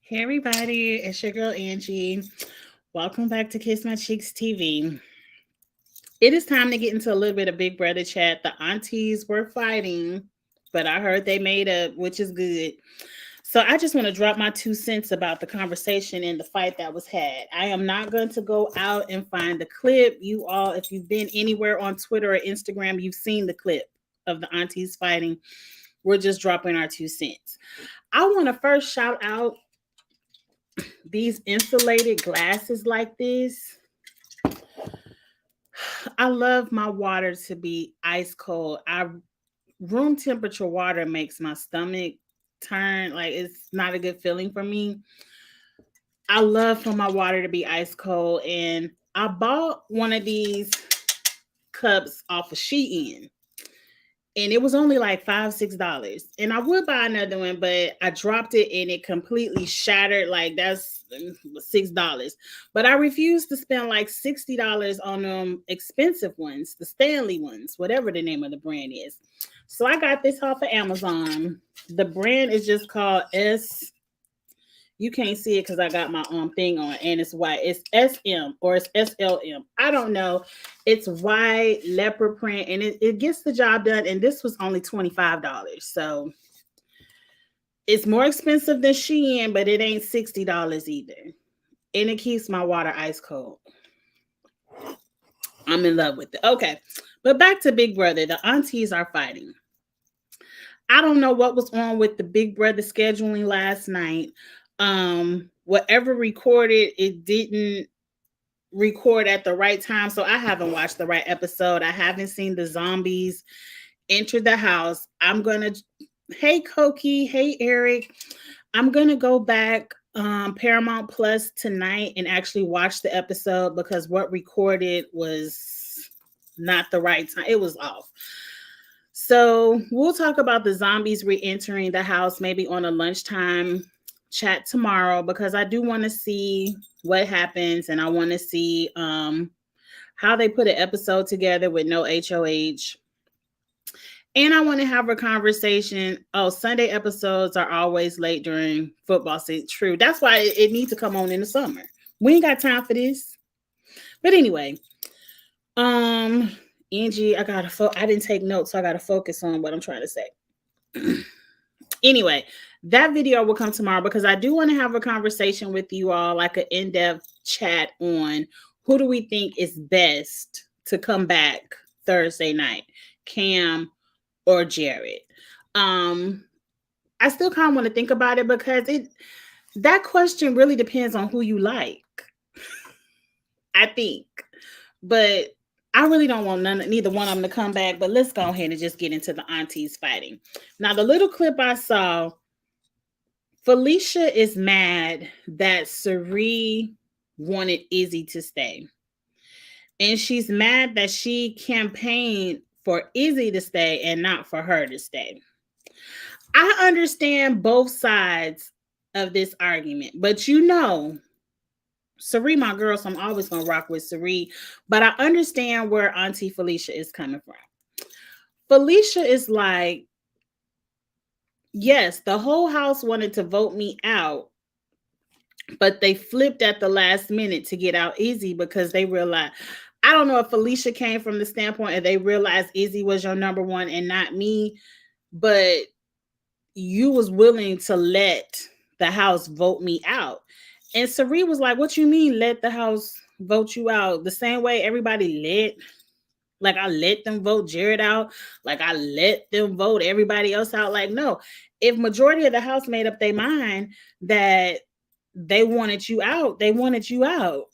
Hey everybody, it's your girl Angie. Welcome back to Kiss My Cheeks TV. It is time to get into a little bit of Big Brother chat. The aunties were fighting, but I heard they made up, which is good. So I just want to drop my 2 cents about the conversation and the fight that was had. I am not going to go out and find the clip. You all, if you've been anywhere on Twitter or Instagram, you've seen the clip of the aunties fighting. We're just dropping our 2 cents. I want to first shout out these insulated glasses like this. I love my water to be ice cold. I room temperature water makes my stomach turn like it's not a good feeling for me. I love for my water to be ice cold, and I bought one of these cups off of Shein, and it was only like $5-6. And I would buy another one, but I dropped it and it completely shattered. Like that's $6. But I refused to spend like $60 on them expensive ones, the Stanley ones, whatever the name of the brand is. So I got this off of Amazon. The brand is just called S. You can't see it because I got my thing on and it's white. It's SM or it's SLM. I don't know. It's white leopard print and it gets the job done. And this was only $25. So it's more expensive than Shein, but it ain't $60 either. And it keeps my water ice cold. I'm in love with it. Okay. But back to Big Brother. The aunties are fighting. I don't know what was on with the Big Brother scheduling last night. Whatever recorded, it didn't record at the right time, so I haven't watched the right episode. I haven't seen the zombies enter the house. Hey Koki, hey Eric, I'm gonna go back Paramount Plus tonight and actually watch the episode because what recorded was not the right time. It was off. So we'll talk about the zombies re-entering the house maybe on a lunchtime chat tomorrow because I do want to see what happens and I want to see how they put an episode together with no HOH. And I want to have a conversation. Oh, Sunday episodes are always late during football season. True. That's why it needs to come on in the summer. We ain't got time for this. But anyway, Angie, I didn't take notes, so I gotta focus on what I'm trying to say. Anyway, that video will come tomorrow because I do want to have a conversation with you all, like an in-depth chat on who do we think is best to come back Thursday night, Cam or Jared. I still kind of want to think about it because that question really depends on who you like, I think. But I really don't want neither one of them to come back, but let's go ahead and just get into the aunties fighting. Now, the little clip I saw, Felicia is mad that Cerise wanted Izzy to stay. And she's mad that she campaigned for Izzy to stay and not for her to stay. I understand both sides of this argument, but Cerise, my girl, so I'm always going to rock with Cerise. But I understand where Auntie Felicia is coming from. Felicia is like, yes, the whole house wanted to vote me out, but they flipped at the last minute to get out Izzy because they realized, I don't know if Felicia came from the standpoint and they realized Izzy was your number one and not me, but you was willing to let the house vote me out. And Cerise was like, what you mean let the house vote you out? The same way everybody like I let them vote Jared out, like I let them vote everybody else out. Like, no, if majority of the house made up their mind that they wanted you out, they wanted you out.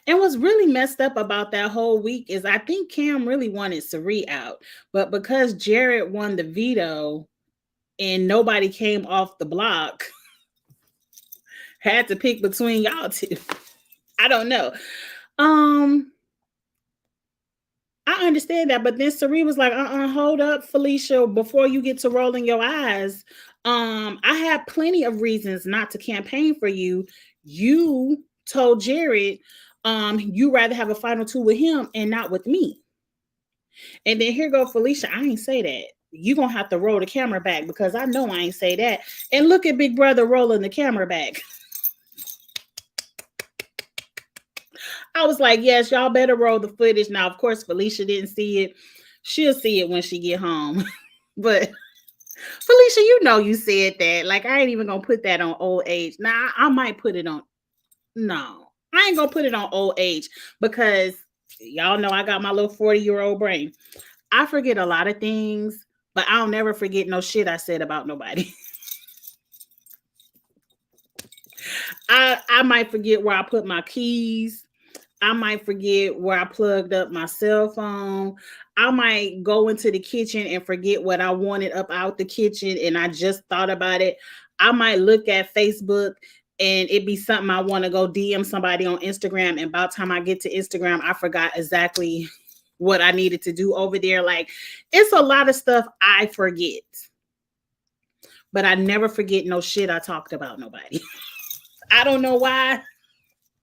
And what's really messed up about that whole week is I think Cam really wanted Cerise out, but because Jared won the veto and nobody came off the block, had to pick between y'all two. I don't know. I understand that, but then Cerise was like, hold up, Felicia, before you get to rolling your eyes. I had plenty of reasons not to campaign for you. You told Jared you rather have a final two with him and not with me. And then here go Felicia. I ain't say that. You gonna have to roll the camera back because I know I ain't say that. And look at Big Brother rolling the camera back. I was like, yes, y'all better roll the footage. Now, of course, Felicia didn't see it. She'll see it when she get home. But Felicia, you know you said that. Like, I ain't even gonna put that on old age. Now, I might put it on. No, I ain't gonna put it on old age because y'all know I got my little 40-year-old brain. I forget a lot of things, but I'll never forget no shit I said about nobody. I might forget where I put my keys. I might forget where I plugged up my cell phone. I might go into the kitchen and forget what I wanted up out the kitchen and I just thought about it. I might look at Facebook and it be something I want to go DM somebody on Instagram. And by the time I get to Instagram, I forgot exactly what I needed to do over there. Like, it's a lot of stuff I forget. But I never forget no shit I talked about nobody. I don't know why.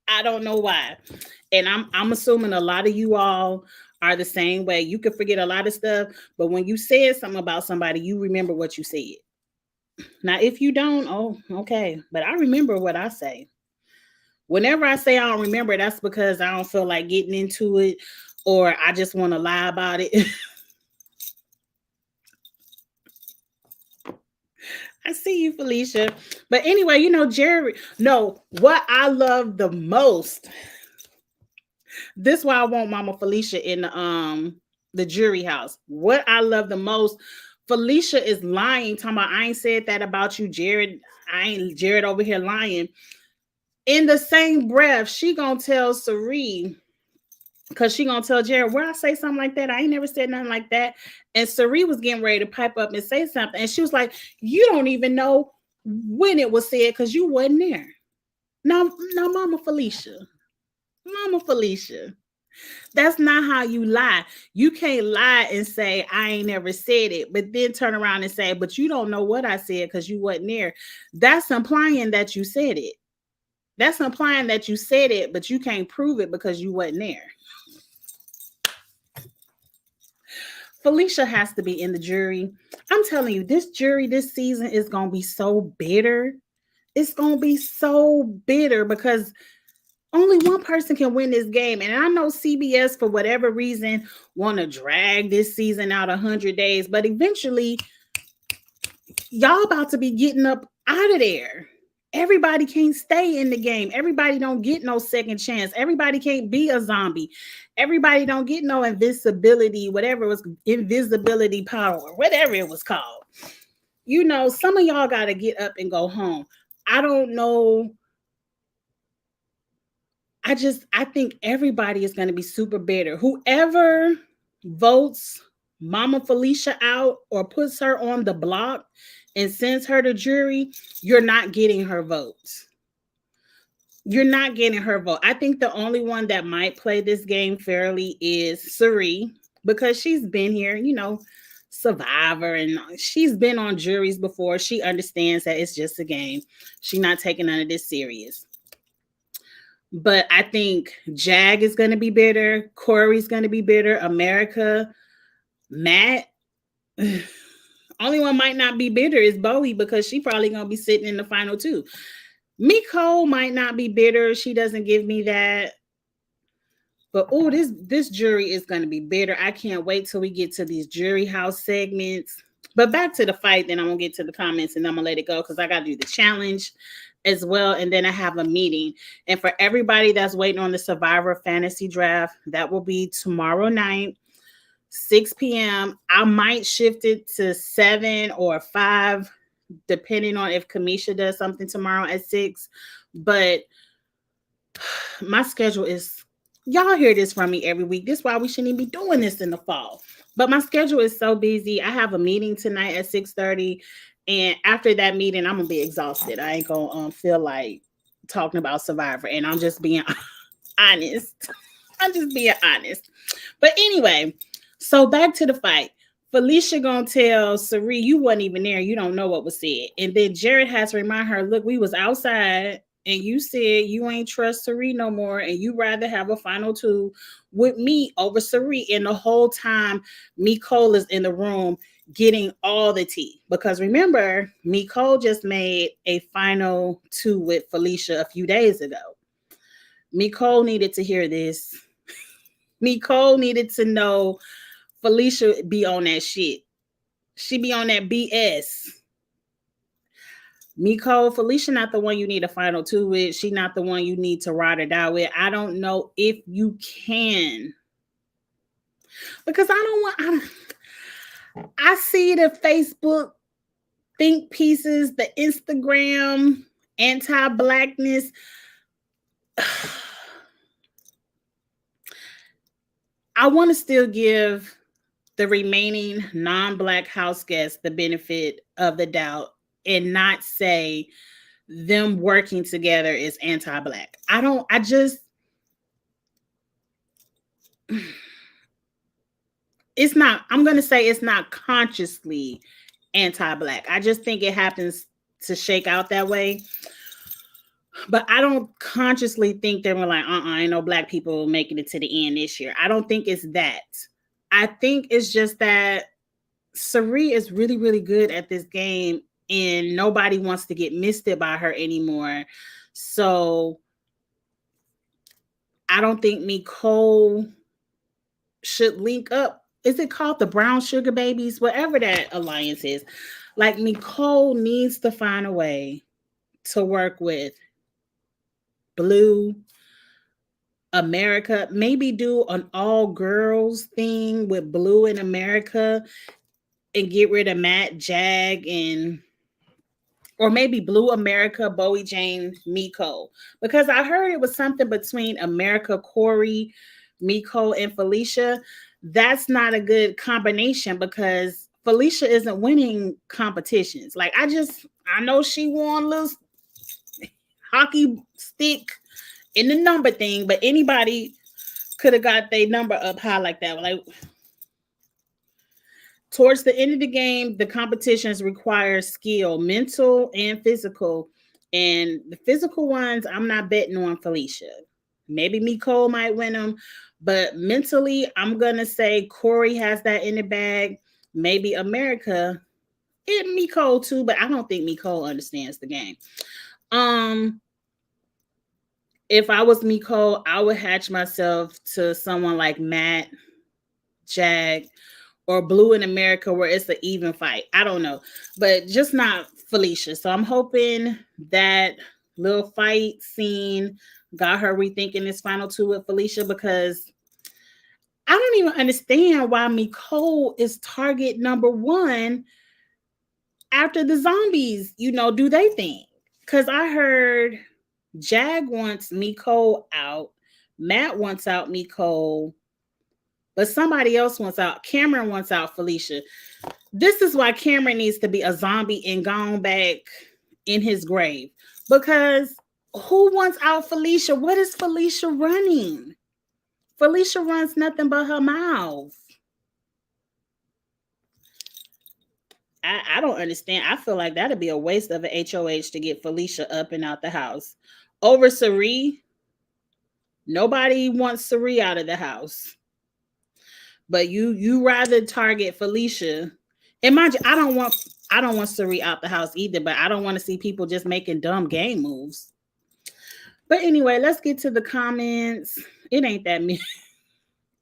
I don't know why. And I'm assuming a lot of you all are the same way. You can forget a lot of stuff, but when you said something about somebody, you remember what you said. Now, if you don't, oh, okay. But I remember what I say. Whenever I say I don't remember, that's because I don't feel like getting into it or I just want to lie about it. I see you, Felicia. But anyway, you know, Jerry, no, what I love the most. This is why I want Mama Felicia in the jury house. What I love the most, Felicia is lying, talking about I ain't said that about you, Jared. I ain't Jared over here lying. In the same breath, she gonna tell Cerise, because she gonna tell Jared, where I say something like that? I ain't never said nothing like that. And Cerise was getting ready to pipe up and say something. And she was like, you don't even know when it was said because you wasn't there. No, Mama Felicia. Mama Felicia. That's not how you lie. You can't lie and say, I ain't never said it, but then turn around and say, but you don't know what I said because you wasn't there. That's implying that you said it. That's implying that you said it, but you can't prove it because you wasn't there. Felicia has to be in the jury. I'm telling you, this jury this season is going to be so bitter. It's going to be so bitter because only one person can win this game. And I know CBS, for whatever reason, want to drag this season out 100 days. But eventually, y'all about to be getting up out of there. Everybody can't stay in the game. Everybody don't get no second chance. Everybody can't be a zombie. Everybody don't get no invisibility, whatever it was, invisibility power, whatever it was called. You know, some of y'all got to get up and go home. I don't know. I think everybody is going to be super bitter. Whoever votes Mama Felicia out or puts her on the block and sends her to jury, you're not getting her votes. You're not getting her vote. I think the only one that might play this game fairly is Siri, because she's been here, you know, Survivor, and she's been on juries before. She understands that it's just a game. She's not taking none of this serious. But I think Jag is going to be bitter. Corey's going to be bitter. America, Matt. Only one might not be bitter is Bowie, because she probably going to be sitting in the final two. Nicole might not be bitter. She doesn't give me that. But oh, this jury is going to be bitter. I can't wait till we get to these jury house segments. But back to the fight, then I'm going to get to the comments and I'm going to let it go because I got to do the challenge as well. And then I have a meeting. And for everybody that's waiting on the Survivor Fantasy Draft, that will be tomorrow night, 6 p.m. I might shift it to 7 or 5, depending on if Kamisha does something tomorrow at 6. But my schedule is, y'all hear this from me every week. This is why we shouldn't even be doing this in the fall. But my schedule is so busy. I have a meeting tonight at 6:30. And after that meeting, I'm going to be exhausted. I ain't going to feel like talking about Survivor. And I'm just being honest. I'm just being honest. But anyway, so back to the fight. Felicia gonna tell Cerise, you wasn't even there. You don't know what was said. And then Jared has to remind her, look, we was outside and you said you ain't trust Cerise no more and you rather have a final two with me over Cerise. And the whole time Nicole is in the room getting all the tea. Because remember, Nicole just made a final two with Felicia a few days ago. Nicole needed to hear this. Nicole needed to know Felicia be on that shit. She be on that BS. Nicole, Felicia not the one you need a final two with. She not the one you need to ride or die with. I don't know if you can. Because I see the Facebook think pieces, the Instagram anti-blackness. I want to still give the remaining non-black house guests the benefit of the doubt and not say them working together is anti-black. It's not, I'm going to say it's not consciously anti-black. I just think it happens to shake out that way. But I don't consciously think they were like, ain't no black people making it to the end this year. I don't think it's that. I think it's just that Cerise is really, really good at this game and nobody wants to get misted by her anymore. So I don't think Nicole should link up. Is it called the Brown Sugar Babies? Whatever that alliance is. Like, Nicole needs to find a way to work with Blue America. Maybe do an all girls thing with Blue in America and get rid of Matt, Jag, or maybe Blue America, Bowie Jane, Miko. Because I heard it was something between America, Corey, Miko, and Felicia. That's not a good combination because Felicia isn't winning competitions. Like, I know she won a little hockey stick in the number thing, but anybody could have got their number up high like that. Like, towards the end of the game, the competitions require skill, mental and physical. And the physical ones, I'm not betting on Felicia. Maybe Nicole might win them, but mentally, I'm going to say Corey has that in the bag. Maybe America, and Nicole too, but I don't think Nicole understands the game. If I was Nicole, I would hatch myself to someone like Matt, Jag, or Blue in America where it's an even fight. I don't know, but just not Felicia. So I'm hoping that little fight scene got her rethinking this final two with Felicia, because I don't even understand why Nicole is target number one after the zombies, do they think? Because I heard Jag wants Nicole out, Matt wants out Nicole, but somebody else wants out. Cameron wants out Felicia. This is why Cameron needs to be a zombie and gone back in his grave. Because who wants out Felicia? What is Felicia running? Felicia runs nothing but her mouth. I don't understand. I feel like that'd be a waste of an HOH to get Felicia up and out the house. Over Cerise, nobody wants Cerise out of the house. But you rather target Felicia. And mind you, I don't want Cerise out the house either, but I don't want to see people just making dumb game moves. But anyway, let's get to the comments. It ain't that many.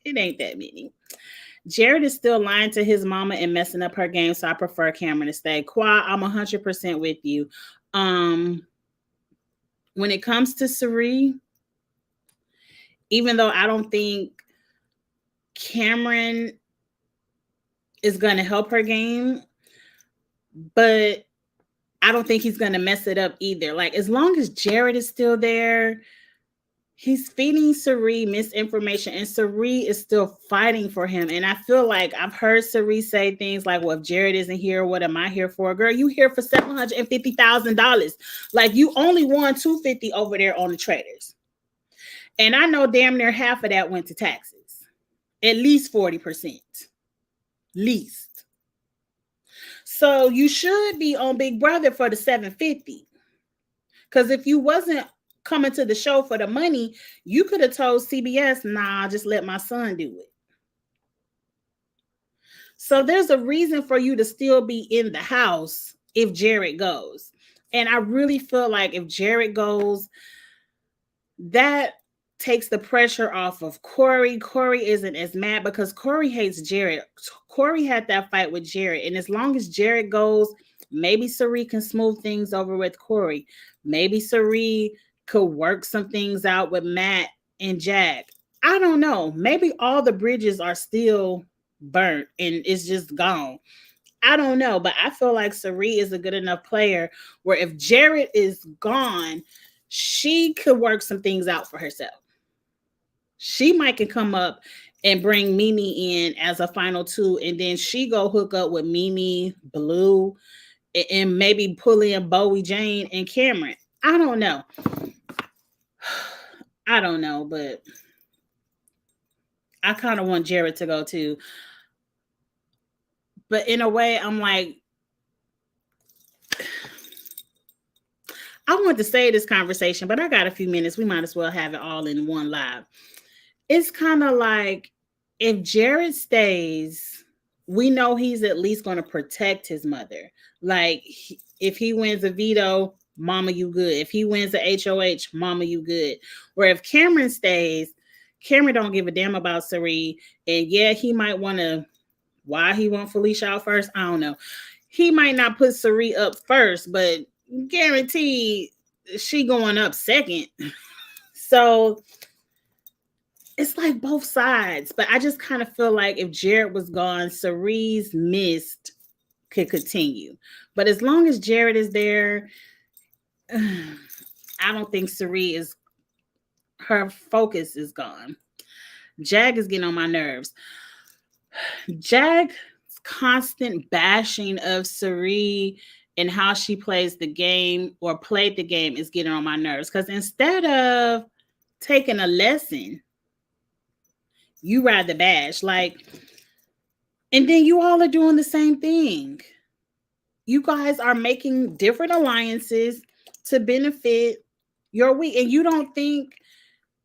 It ain't that many. Jared is still lying to his mama and messing up her game, so I prefer Cameron to stay. Qua, I'm 100% with you. When it comes to Cerise, even though I don't think Cameron is going to help her game, but I don't think he's going to mess it up either. Like, as long as Jared is still there, he's feeding Cerise misinformation, and Cerise is still fighting for him. And I feel like I've heard Cerise say things like, well, if Jared isn't here, what am I here for? Girl, you here for $750,000. Like, you only won $250 over there on the traders. And I know damn near half of that went to taxes. At least 40%. Least. So you should be on Big Brother for the $750. Because if you wasn't coming to the show for the money, you could have told CBS, nah, just let my son do it. So there's a reason for you to still be in the house if Jared goes. And I really feel like if Jared goes, that takes the pressure off of Corey. Corey isn't as mad because Corey hates Jared. Corey had that fight with Jared. And as long as Jared goes, maybe Cerise can smooth things over with Corey. Maybe Cerise could work some things out with Matt and Jack. I don't know. Maybe all the bridges are still burnt and it's just gone. I don't know, but I feel like Cerise is a good enough player where if Jared is gone, she could work some things out for herself. She might can come up and bring Mimi in as a final two, and then she go hook up with Mimi, Blue, and maybe pull in Bowie, Jane, and Cameron. I don't know. I don't know, but I kind of want Jared to go too. But in a way, I'm like, I want to say this conversation, but I got a few minutes. We might as well have it all in one live. It's kind of like if Jared stays, we know he's at least going to protect his mother. Like if he wins a veto, mama, you good. If he wins the HOH, mama, you good. Where if Cameron stays, Cameron don't give a damn about Cerise. And yeah, he might want to, why he want Felicia out first, I don't know. He might not put Cerise up first, but guaranteed she going up second. So it's like both sides, but I just kind of feel like if Jared was gone, Cerise missed could continue. But as long as Jared is there, I don't think Cerise is, her focus is gone. Jag is getting on my nerves. Jag's constant bashing of Cerise and how she plays the game or played the game is getting on my nerves. Because instead of taking a lesson, you rather bash. Like, and then you all are doing the same thing. You guys are making different alliances to benefit your week. And you don't think,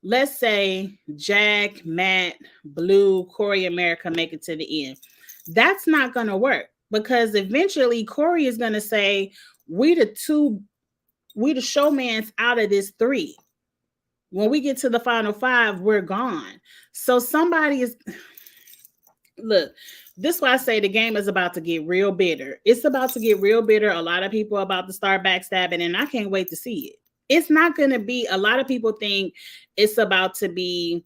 let's say Jack, Matt, Blue, Corey, America make it to the end. That's not going to work because eventually Corey is going to say, we the showmans out of this three. When we get to the final five, we're gone. So somebody is, look, this is why I say the game is about to get real bitter. It's about to get real bitter. A lot of people are about to start backstabbing, and I can't wait to see it. It's not going to be, a lot of people think it's about to be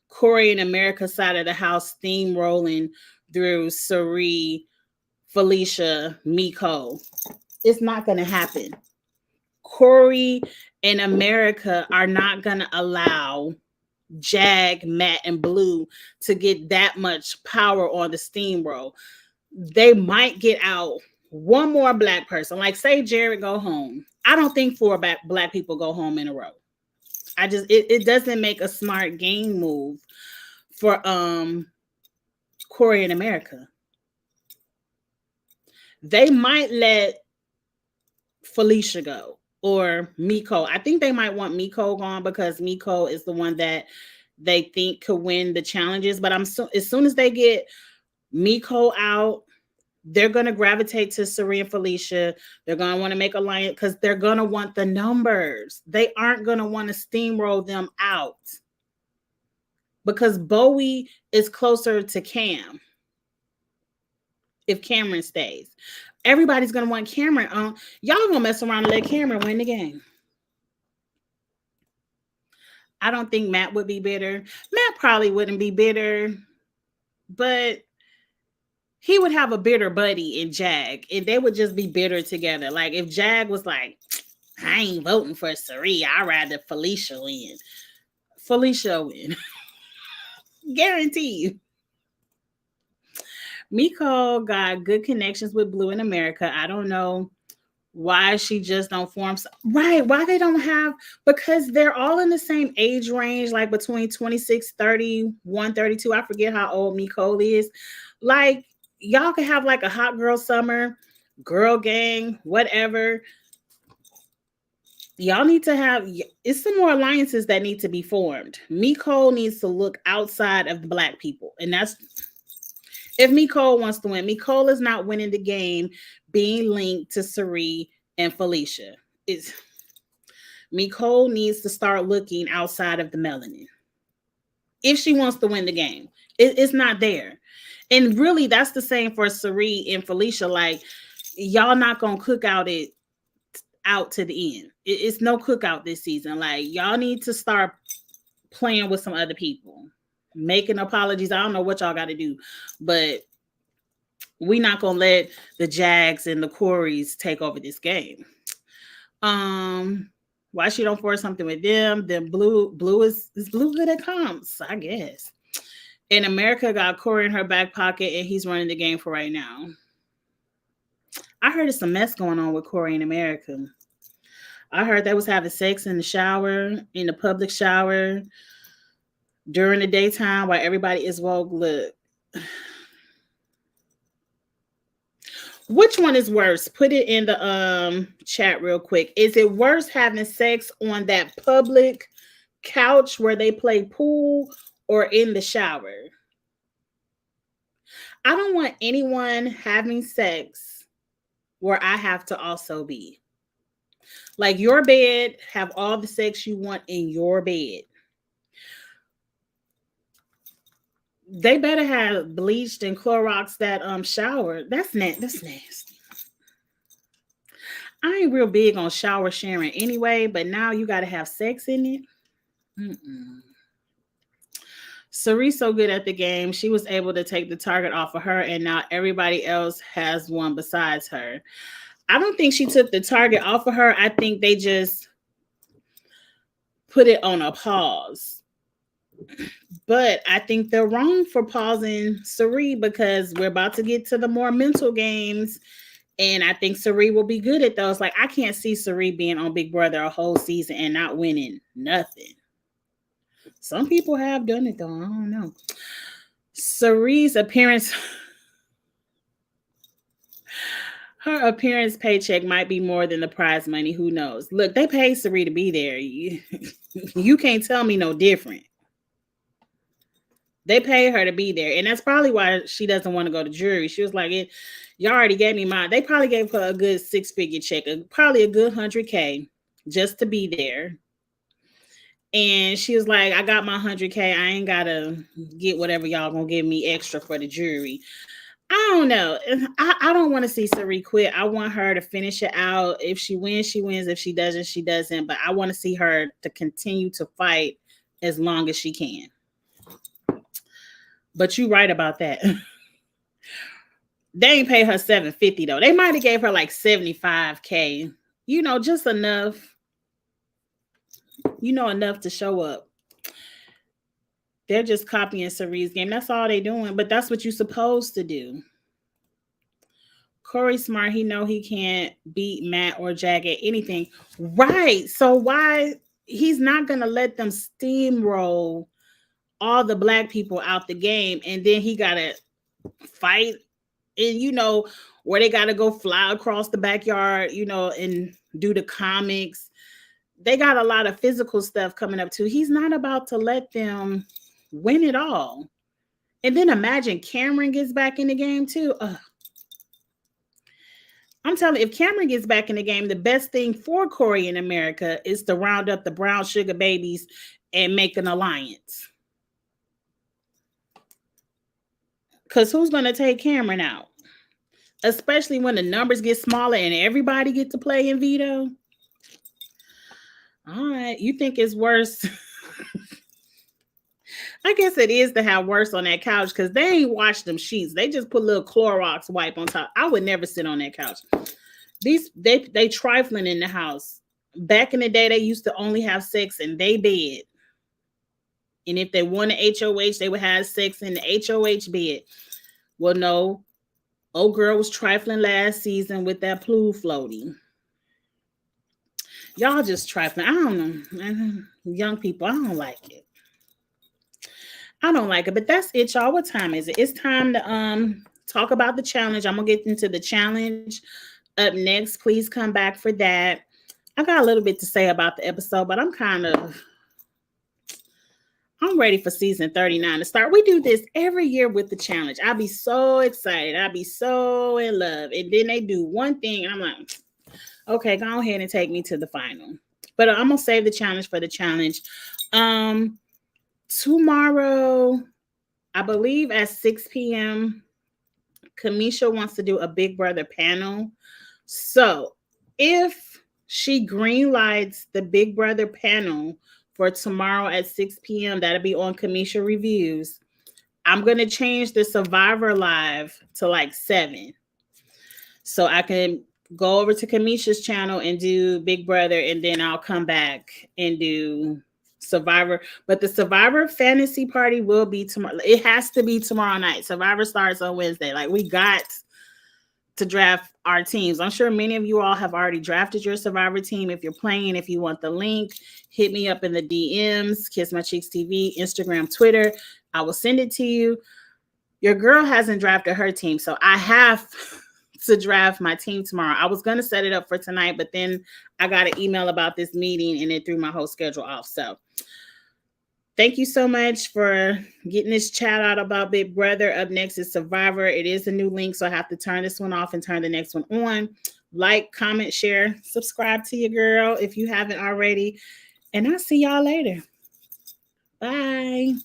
Corey and America's side of the house steamrolling through Cerise, Felicia, Nicole. It's not going to happen. Corey and America are not going to allow Jag, Matt, and Blue to get that much power on the steamroll. They might get out one more black person. Like say Jared go home. I don't think four black people go home in a row. It doesn't make a smart game move for Corey and America. They might let Felicia go or Miko. I think they might want Miko gone because Miko is the one that they think could win the challenges. But as soon as they get Miko out, they're going to gravitate to Siri and Felicia. They're going to want to make alliance because they're going to want the numbers. They aren't going to want to steamroll them out because Bowie is closer to Cam. If Cameron stays, everybody's going to want Cameron on. Y'all going to mess around and let Cameron win the game. I don't think Matt would be bitter. Matt probably wouldn't be bitter, but he would have a bitter buddy in Jag, and they would just be bitter together. Like if Jag was like, I ain't voting for Cerise, I'd rather Felicia win. Felicia win. Guarantee you. Miko got good connections with Blue in America. I don't know why she just don't form. Right. Why they don't have, because they're all in the same age range, like between 26, 31, 32. I forget how old Nicole is. Like, y'all can have like a hot girl summer, girl gang, whatever. Y'all need to have, it's some more alliances that need to be formed. Nicole needs to look outside of the black people. And If Nicole wants to win, Nicole is not winning the game being linked to Cerise and Felicia. It's Nicole needs to start looking outside of the melanin if she wants to win the game. It's not there. And really, that's the same for Cerise and Felicia. Like, y'all not gonna cook out to the end. It's no cookout this season. Like, y'all need to start playing with some other people, making apologies. I don't know what y'all got to do, but we not gonna let the Jags and the Coreys take over this game. Why she don't force something with them? Then blue is blue good at comps, I guess. And America got Corey in her back pocket, and he's running the game for right now. I heard it's a mess going on with Corey in America. I heard they was having sex in the shower, in the public shower, during the daytime while everybody is woke. Look, which one is worse? Put it in the chat real quick. Is it worse having sex on that public couch where they play pool or in the shower? I don't want anyone having sex where I have to also be. Like, your bed, have all the sex you want in your bed. They better have bleached and Clorox that shower. That's nasty. I ain't real big on shower sharing anyway, but now you got to have sex in it. Cerise so good at the game. She was able to take the target off of her, and now everybody else has one besides her. I don't think she took the target off of her. I think they just put it on a pause. But I think they're wrong for pausing Cerise because we're about to get to the more mental games. And I think Cerise will be good at those. Like, I can't see Cerise being on Big Brother a whole season and not winning nothing. Some people have done it, though. I don't know. Cerise' appearance... Her appearance paycheck might be more than the prize money. Who knows? Look, they paid Cerise to be there. You can't tell me no different. They paid her to be there. And that's probably why she doesn't want to go to jury. She was like, y'all already gave me mine. They probably gave her a good 6-figure check, probably a good $100K just to be there. And she was like, I got my $100K. I ain't got to get whatever y'all going to give me extra for the jury. I don't know. I don't want to see Cerise quit. I want her to finish it out. If she wins, she wins. If she doesn't, she doesn't. But I want to see her to continue to fight as long as she can. But you're right about that. They ain't pay her $750 though. They might have gave her like $75K. You know, just enough. You know, enough to show up. They're just copying Cerise's game. That's all they doing. But that's what you're supposed to do. Corey smart. He know he can't beat Matt or Jag at anything. Right. So why he's not going to let them steamroll all the black people out the game. And then he got to fight. And, you know, where they got to go fly across the backyard, you know, and do the comics. They got a lot of physical stuff coming up too. He's not about to let them win it all. And then imagine Cameron gets back in the game too. I'm telling you, if Cameron gets back in the game, the best thing for Corey in America is to round up the brown sugar babies and make an alliance. Because who's going to take Cameron out? Especially when the numbers get smaller and everybody get to play in veto. All right. You think it's worse? I guess it is to have worse on that couch because they ain't washed them sheets. They just put a little Clorox wipe on top. I would never sit on that couch. They trifling in the house. Back in the day, they used to only have sex in their bed. And if they won the HOH, they would have sex in the HOH bed. Well, no. Old girl was trifling last season with that pool floating. Y'all just trifling. I don't know. Young people, I don't like it. I don't like it, but that's it, y'all. What time is it? It's time to talk about the challenge. I'm gonna get into the challenge up next. Please come back for that. I got a little bit to say about the episode, but I'm kind of I'm ready for season 39 to start. We do this every year with the challenge. I'll be so excited. I'll be so in love. And then they do one thing, and I'm like, okay, go ahead and take me to the final. But I'm going to save the challenge for the challenge. Tomorrow, I believe at 6 p.m., Kamisha wants to do a Big Brother panel. So if she greenlights the Big Brother panel for tomorrow at 6 p.m., that'll be on Kamisha Reviews. I'm going to change the Survivor Live to like 7. So I can go over to Kamisha's channel and do Big Brother, and then I'll come back and do Survivor. But the Survivor Fantasy Party will be tomorrow. It has to be tomorrow night. Survivor starts on Wednesday. Like, we got to draft our teams. I'm sure many of you all have already drafted your Survivor team. If you're playing, if you want the link, hit me up in the DMs, Kiss My Cheeks TV, Instagram, Twitter. I will send it to you. Your girl hasn't drafted her team, so I have to draft my team tomorrow. I was going to set it up for tonight, but then I got an email about this meeting and it threw my whole schedule off. So thank you so much for getting this chat out about Big Brother. Up next is Survivor. It is a new link, so I have to turn this one off and turn the next one on. Like, comment, share, subscribe to your girl if you haven't already. And I'll see y'all later. Bye.